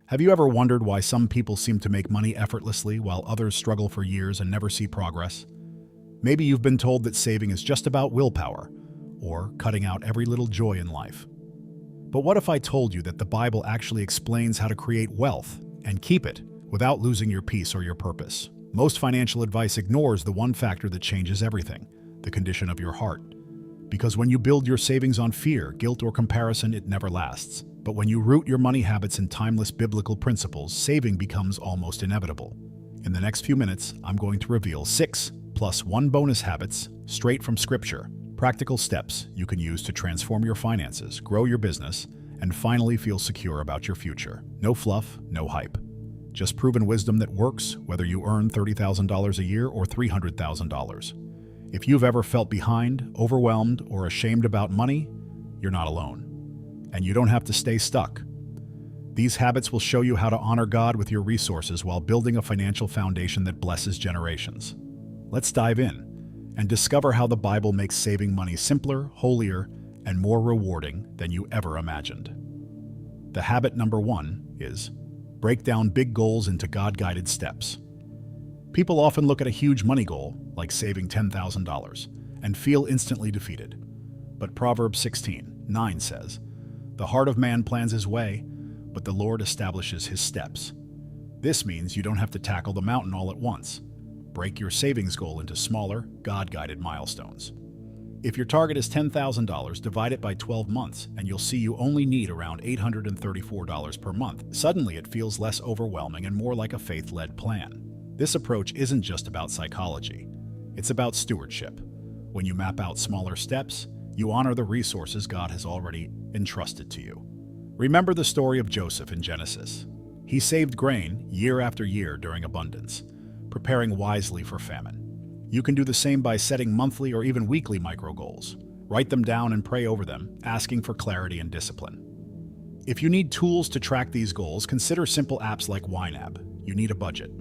Have you ever wondered why some people seem to make money effortlessly while others struggle for years and never see progress? Maybe you've been told that saving is just about willpower, or cutting out every little joy in life. But what if I told you that the Bible actually explains how to create wealth and keep it without losing your peace or your purpose? Most financial advice ignores the one factor that changes everything: the condition of your heart. Because when you build your savings on fear, guilt, or comparison, it never lasts. But when you root your money habits in timeless biblical principles, saving becomes almost inevitable. In the next few minutes, I'm going to reveal 6 plus 1 bonus habits straight from Scripture, practical steps you can use to transform your finances, grow your business, and finally feel secure about your future. No fluff, no hype. Just proven wisdom that works, whether you earn $30,000 a year or $300,000. If you've ever felt behind, overwhelmed, or ashamed about money, you're not alone. And you don't have to stay stuck. These habits will show you how to honor God with your resources while building a financial foundation that blesses generations. Let's dive in and discover how the Bible makes saving money simpler, holier, and more rewarding than you ever imagined. The habit number 1 is break down big goals into God-guided steps. People often look at a huge money goal, like saving $10,000, and feel instantly defeated. But Proverbs 16:9 says, "The heart of man plans his way, but the Lord establishes his steps." This means you don't have to tackle the mountain all at once. Break your savings goal into smaller, God-guided milestones. If your target is $10,000, divide it by 12 months, and you'll see you only need around $834 per month. Suddenly, it feels less overwhelming and more like a faith-led plan. This approach isn't just about psychology. It's about stewardship. When you map out smaller steps, you honor the resources God has already entrusted to you. Remember the story of Joseph in Genesis. He saved grain year after year during abundance, preparing wisely for famine. You can do the same by setting monthly or even weekly micro goals. Write them down and pray over them, asking for clarity and discipline. If you need tools to track these goals, consider simple apps like YNAB. You need a budget.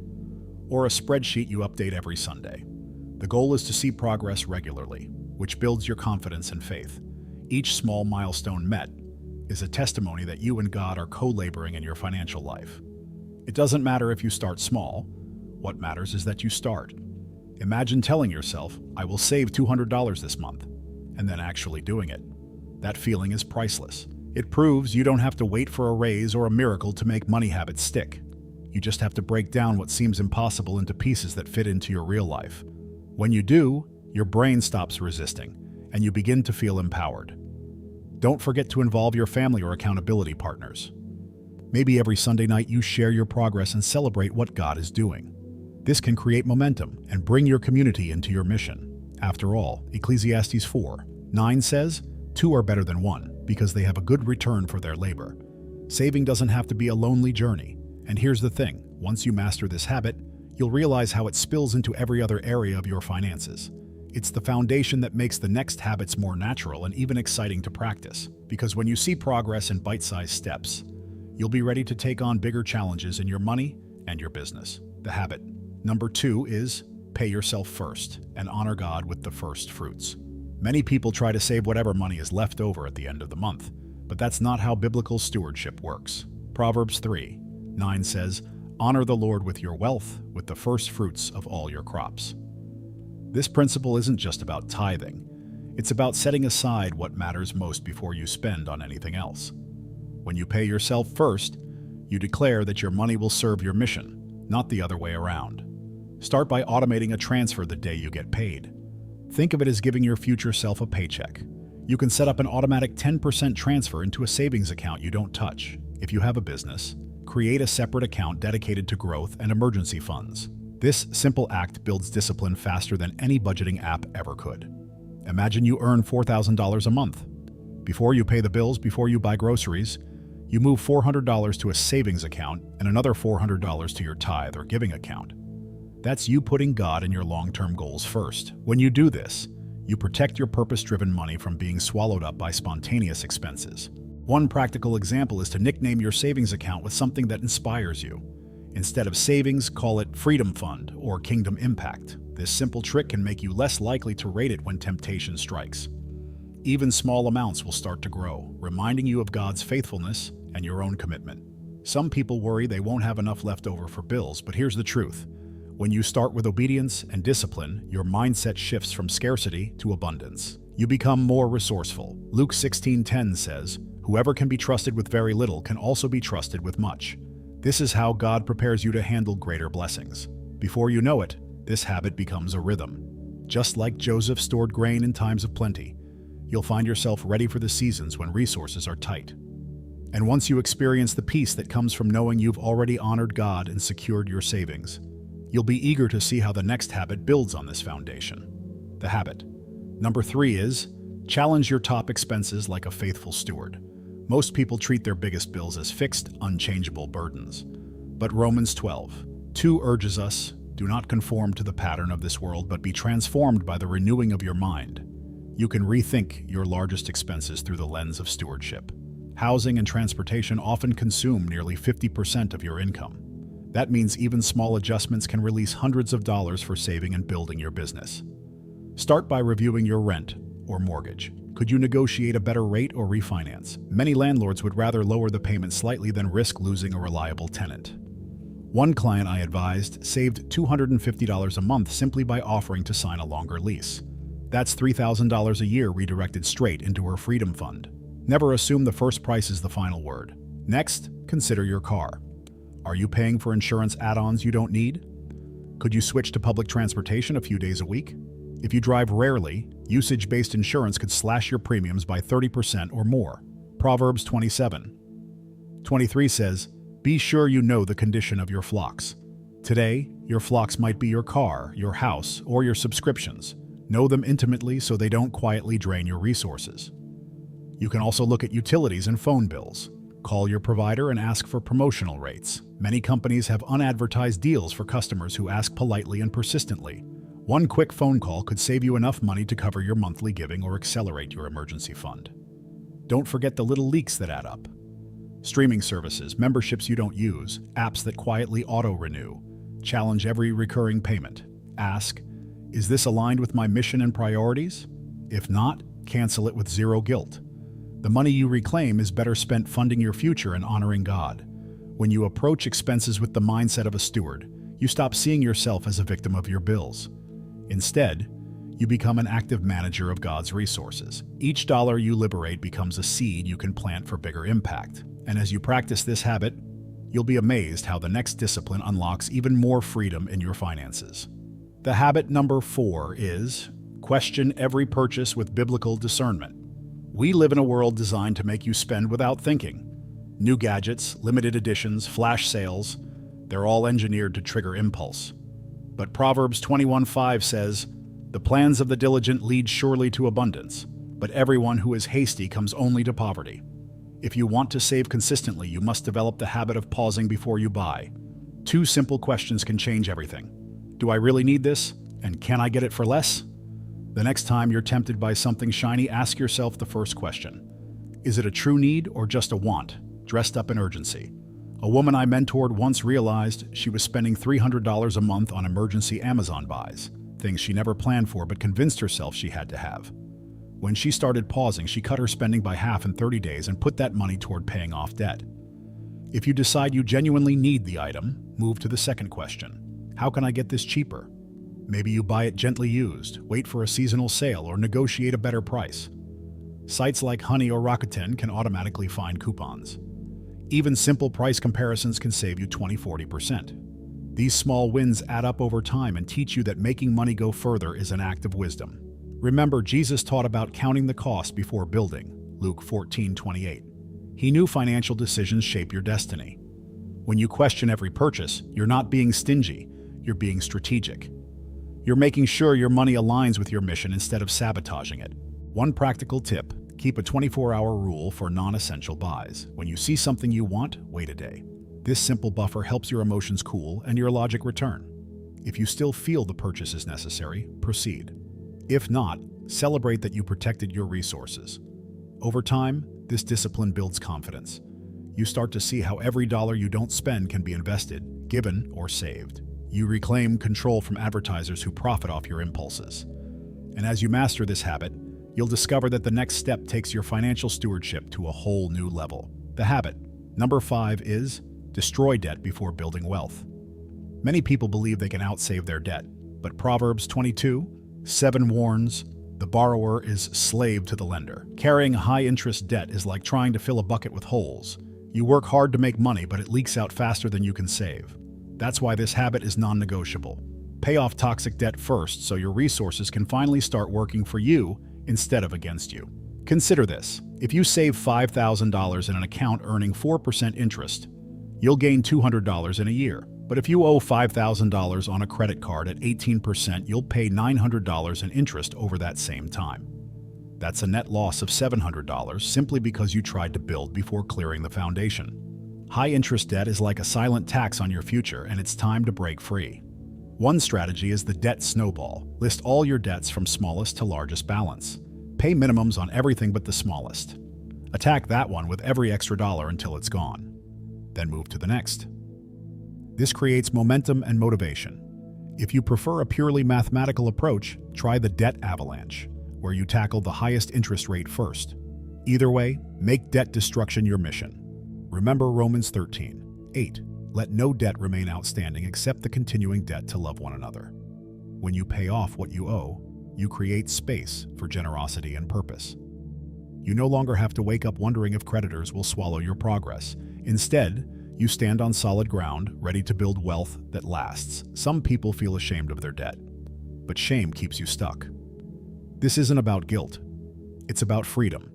Or a spreadsheet you update every Sunday. The goal is to see progress regularly, which builds your confidence and faith. Each small milestone met is a testimony that you and God are co-laboring in your financial life. It doesn't matter if you start small. What matters is that you start. Imagine telling yourself, "I will save $200 this month," and then actually doing it. That feeling is priceless. It proves you don't have to wait for a raise or a miracle to make money habits stick. You just have to break down what seems impossible into pieces that fit into your real life. When you do, your brain stops resisting, and you begin to feel empowered. Don't forget to involve your family or accountability partners. Maybe every Sunday night you share your progress and celebrate what God is doing. This can create momentum and bring your community into your mission. After all, Ecclesiastes 4:9 says, "Two are better than one, because they have a good return for their labor." Saving doesn't have to be a lonely journey. And here's the thing, once you master this habit, you'll realize how it spills into every other area of your finances. It's the foundation that makes the next habits more natural and even exciting to practice. Because when you see progress in bite-sized steps, you'll be ready to take on bigger challenges in your money and your business. The habit number 2 is pay yourself first and honor God with the first fruits. Many people try to save whatever money is left over at the end of the month, but that's not how biblical stewardship works. Proverbs 3:9 says, "Honor the Lord with your wealth, with the first fruits of all your crops." This principle isn't just about tithing. It's about setting aside what matters most before you spend on anything else. When you pay yourself first, you declare that your money will serve your mission, not the other way around. Start by automating a transfer the day you get paid. Think of it as giving your future self a paycheck. You can set up an automatic 10% transfer into a savings account you don't touch. If you have a business, create a separate account dedicated to growth and emergency funds. This simple act builds discipline faster than any budgeting app ever could. Imagine you earn $4,000 a month. Before you pay the bills, before you buy groceries, you move $400 to a savings account and another $400 to your tithe or giving account. That's you putting God and your long-term goals first. When you do this, you protect your purpose-driven money from being swallowed up by spontaneous expenses. One practical example is to nickname your savings account with something that inspires you. Instead of savings, call it Freedom Fund or Kingdom Impact. This simple trick can make you less likely to rate it when temptation strikes. Even small amounts will start to grow, reminding you of God's faithfulness and your own commitment. Some people worry they won't have enough left over for bills, but here's the truth. When you start with obedience and discipline, your mindset shifts from scarcity to abundance. You become more resourceful. Luke 16:10 says, "Whoever can be trusted with very little can also be trusted with much." This is how God prepares you to handle greater blessings. Before you know it, this habit becomes a rhythm. Just like Joseph stored grain in times of plenty, you'll find yourself ready for the seasons when resources are tight. And once you experience the peace that comes from knowing you've already honored God and secured your savings, you'll be eager to see how the next habit builds on this foundation. The habit. Number 3 is, challenge your top expenses like a faithful steward. Most people treat their biggest bills as fixed, unchangeable burdens. But Romans 12:2 urges us, do not conform to the pattern of this world, but be transformed by the renewing of your mind. You can rethink your largest expenses through the lens of stewardship. Housing and transportation often consume nearly 50% of your income. That means even small adjustments can release hundreds of dollars for saving and building your business. Start by reviewing your rent or mortgage. Could you negotiate a better rate or refinance? Many landlords would rather lower the payment slightly than risk losing a reliable tenant. One client I advised saved $250 a month simply by offering to sign a longer lease. That's $3,000 a year redirected straight into her freedom fund. Never assume the first price is the final word. Next, consider your car. Are you paying for insurance add-ons you don't need? Could you switch to public transportation a few days a week? If you drive rarely, usage-based insurance could slash your premiums by 30% or more. Proverbs 27:23 says, "Be sure you know the condition of your flocks." Today, your flocks might be your car, your house, or your subscriptions. Know them intimately so they don't quietly drain your resources. You can also look at utilities and phone bills. Call your provider and ask for promotional rates. Many companies have unadvertised deals for customers who ask politely and persistently. One quick phone call could save you enough money to cover your monthly giving or accelerate your emergency fund. Don't forget the little leaks that add up. Streaming services, memberships you don't use, apps that quietly auto-renew. Challenge every recurring payment. Ask, is this aligned with my mission and priorities? If not, cancel it with zero guilt. The money you reclaim is better spent funding your future and honoring God. When you approach expenses with the mindset of a steward, you stop seeing yourself as a victim of your bills. Instead, you become an active manager of God's resources. Each dollar you liberate becomes a seed you can plant for bigger impact. And as you practice this habit, you'll be amazed how the next discipline unlocks even more freedom in your finances. The habit number 4 is, question every purchase with biblical discernment. We live in a world designed to make you spend without thinking. New gadgets, limited editions, flash sales, they're all engineered to trigger impulse. But Proverbs 21:5 says, "The plans of the diligent lead surely to abundance, but everyone who is hasty comes only to poverty." If you want to save consistently, you must develop the habit of pausing before you buy. 2 simple questions can change everything. Do I really need this? And can I get it for less? The next time you're tempted by something shiny, ask yourself the first question. Is it a true need or just a want, dressed up in urgency? A woman I mentored once realized she was spending $300 a month on emergency Amazon buys, things she never planned for but convinced herself she had to have. When she started pausing, she cut her spending by half in 30 days and put that money toward paying off debt. If you decide you genuinely need the item, move to the second question. How can I get this cheaper? Maybe you buy it gently used, wait for a seasonal sale, or negotiate a better price. Sites like Honey or Rakuten can automatically find coupons. Even simple price comparisons can save you 20–40%. These small wins add up over time and teach you that making money go further is an act of wisdom. Remember, Jesus taught about counting the cost before building, Luke 14:28. He knew financial decisions shape your destiny. When you question every purchase, you're not being stingy, you're being strategic. You're making sure your money aligns with your mission instead of sabotaging it. One practical tip: keep a 24-hour rule for non-essential buys. When you see something you want, wait a day. This simple buffer helps your emotions cool and your logic return. If you still feel the purchase is necessary, proceed. If not, celebrate that you protected your resources. Over time, this discipline builds confidence. You start to see how every dollar you don't spend can be invested, given, or saved. You reclaim control from advertisers who profit off your impulses. And as you master this habit, you'll discover that the next step takes your financial stewardship to a whole new level. The habit. Number 5 is Destroy debt before building wealth. Many people believe they can outsave their debt, but Proverbs 22:7 warns, the borrower is slave to the lender. Carrying a high-interest debt is like trying to fill a bucket with holes. You work hard to make money, but it leaks out faster than you can save. That's why this habit is non-negotiable. Pay off toxic debt first so your resources can finally start working for you instead of against you. Consider this. If you save $5,000 in an account earning 4% interest, you'll gain $200 in a year. But if you owe $5,000 on a credit card at 18%, you'll pay $900 in interest over that same time. That's a net loss of $700 simply because you tried to build before clearing the foundation. High-interest debt is like a silent tax on your future, and it's time to break free. One strategy is the debt snowball. List all your debts from smallest to largest balance. Pay minimums on everything but the smallest. Attack that one with every extra dollar until it's gone. Then move to the next. This creates momentum and motivation. If you prefer a purely mathematical approach, try the debt avalanche, where you tackle the highest interest rate first. Either way, make debt destruction your mission. Remember Romans 13:8. Let no debt remain outstanding except the continuing debt to love one another. When you pay off what you owe, you create space for generosity and purpose. You no longer have to wake up wondering if creditors will swallow your progress. Instead, you stand on solid ground, ready to build wealth that lasts. Some people feel ashamed of their debt, but shame keeps you stuck. This isn't about guilt. It's about freedom.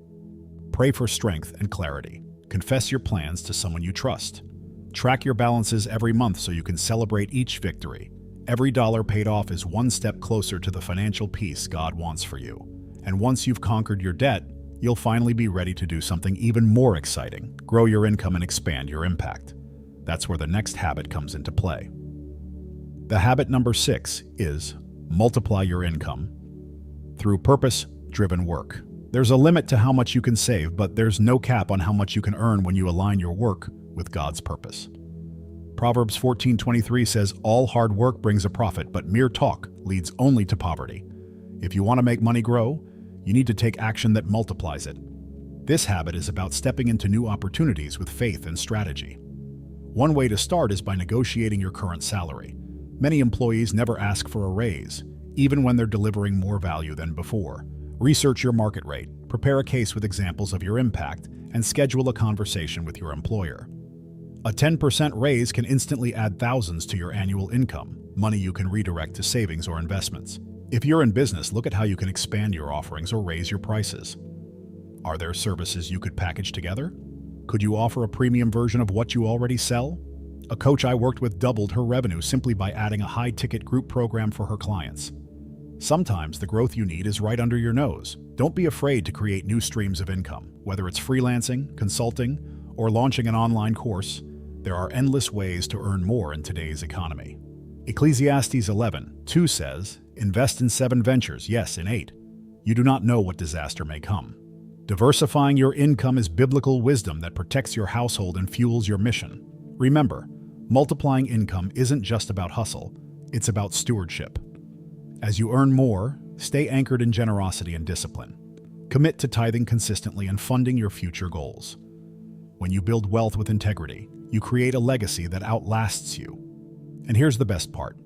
Pray for strength and clarity. Confess your plans to someone you trust. Track your balances every month so you can celebrate each victory. Every dollar paid off is one step closer to the financial peace God wants for you. And once you've conquered your debt, you'll finally be ready to do something even more exciting. Grow your income and expand your impact. That's where the next habit comes into play. The habit number 6 is multiply your income through purpose-driven work. There's a limit to how much you can save, but there's no cap on how much you can earn when you align your work with God's purpose. Proverbs 14:23 says, all hard work brings a profit, but mere talk leads only to poverty. If you want to make money grow, you need to take action that multiplies it. This habit is about stepping into new opportunities with faith and strategy. One way to start is by negotiating your current salary. Many employees never ask for a raise, even when they're delivering more value than before. Research your market rate, prepare a case with examples of your impact, and schedule a conversation with your employer. A 10% raise can instantly add thousands to your annual income, money you can redirect to savings or investments. If you're in business, look at how you can expand your offerings or raise your prices. Are there services you could package together? Could you offer a premium version of what you already sell? A coach I worked with doubled her revenue simply by adding a high-ticket group program for her clients. Sometimes the growth you need is right under your nose. Don't be afraid to create new streams of income. Whether it's freelancing, consulting, or launching an online course, there are endless ways to earn more in today's economy. Ecclesiastes 11:2 says, invest in 7 ventures, yes, in 8. You do not know what disaster may come. Diversifying your income is biblical wisdom that protects your household and fuels your mission. Remember, multiplying income isn't just about hustle, it's about stewardship. As you earn more, stay anchored in generosity and discipline. Commit to tithing consistently and funding your future goals. When you build wealth with integrity, you create a legacy that outlasts you. And here's the best part.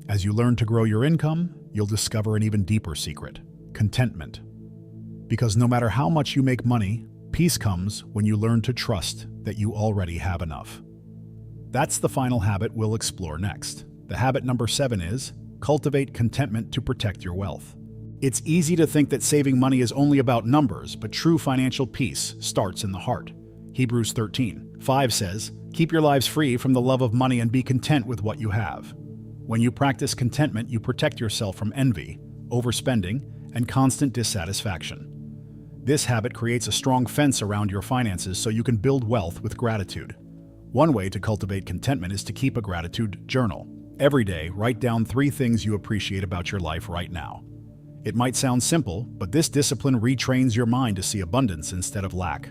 As you learn to grow your income, you'll discover an even deeper secret: contentment. Because no matter how much you make money, peace comes when you learn to trust that you already have enough. That's the final habit we'll explore next. The habit number 7 is cultivate contentment to protect your wealth. It's easy to think that saving money is only about numbers, but true financial peace starts in the heart. Hebrews 13:5 says, keep your lives free from the love of money and be content with what you have. When you practice contentment, you protect yourself from envy, overspending, and constant dissatisfaction. This habit creates a strong fence around your finances so you can build wealth with gratitude. One way to cultivate contentment is to keep a gratitude journal. Every day, write down 3 things you appreciate about your life right now. It might sound simple, but this discipline retrains your mind to see abundance instead of lack.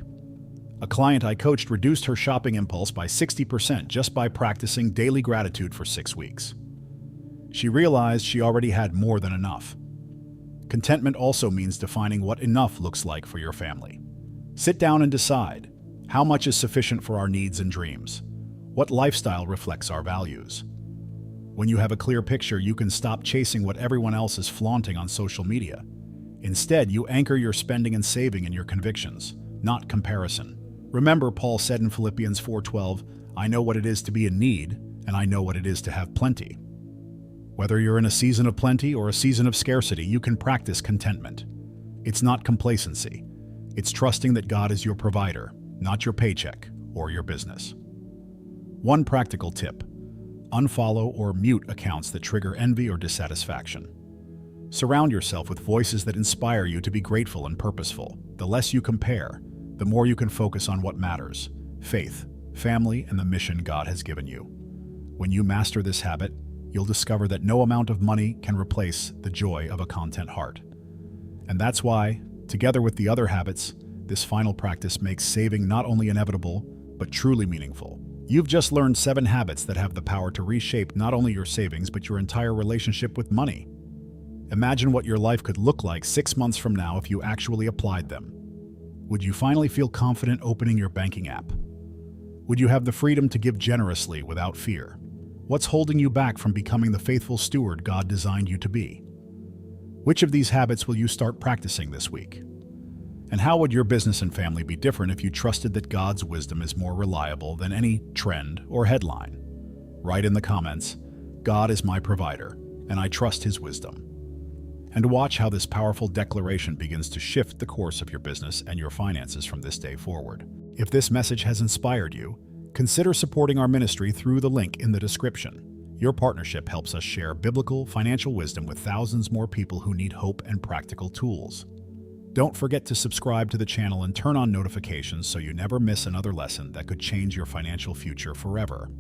A client I coached reduced her shopping impulse by 60% just by practicing daily gratitude for 6 weeks. She realized she already had more than enough. Contentment also means defining what enough looks like for your family. Sit down and decide, how much is sufficient for our needs and dreams? What lifestyle reflects our values? When you have a clear picture, you can stop chasing what everyone else is flaunting on social media. Instead, you anchor your spending and saving in your convictions, not comparison. Remember, Paul said in Philippians 4:12, "I know what it is to be in need, and I know what it is to have plenty." Whether you're in a season of plenty or a season of scarcity, you can practice contentment. It's not complacency. It's trusting that God is your provider, not your paycheck or your business. One practical tip: unfollow or mute accounts that trigger envy or dissatisfaction. Surround yourself with voices that inspire you to be grateful and purposeful. The less you compare, the more you can focus on what matters: faith, family, and the mission God has given you. When you master this habit, you'll discover that no amount of money can replace the joy of a content heart. And that's why, together with the other habits, this final practice makes saving not only inevitable, but truly meaningful. You've just learned 7 habits that have the power to reshape not only your savings, but your entire relationship with money. Imagine what your life could look like 6 months from now if you actually applied them. Would you finally feel confident opening your banking app? Would you have the freedom to give generously without fear? What's holding you back from becoming the faithful steward God designed you to be? Which of these habits will you start practicing this week? And how would your business and family be different if you trusted that God's wisdom is more reliable than any trend or headline? Write in the comments, "God is my provider, and I trust His wisdom." And watch how this powerful declaration begins to shift the course of your business and your finances from this day forward. If this message has inspired you, consider supporting our ministry through the link in the description. Your partnership helps us share biblical financial wisdom with thousands more people who need hope and practical tools. Don't forget to subscribe to the channel and turn on notifications so you never miss another lesson that could change your financial future forever.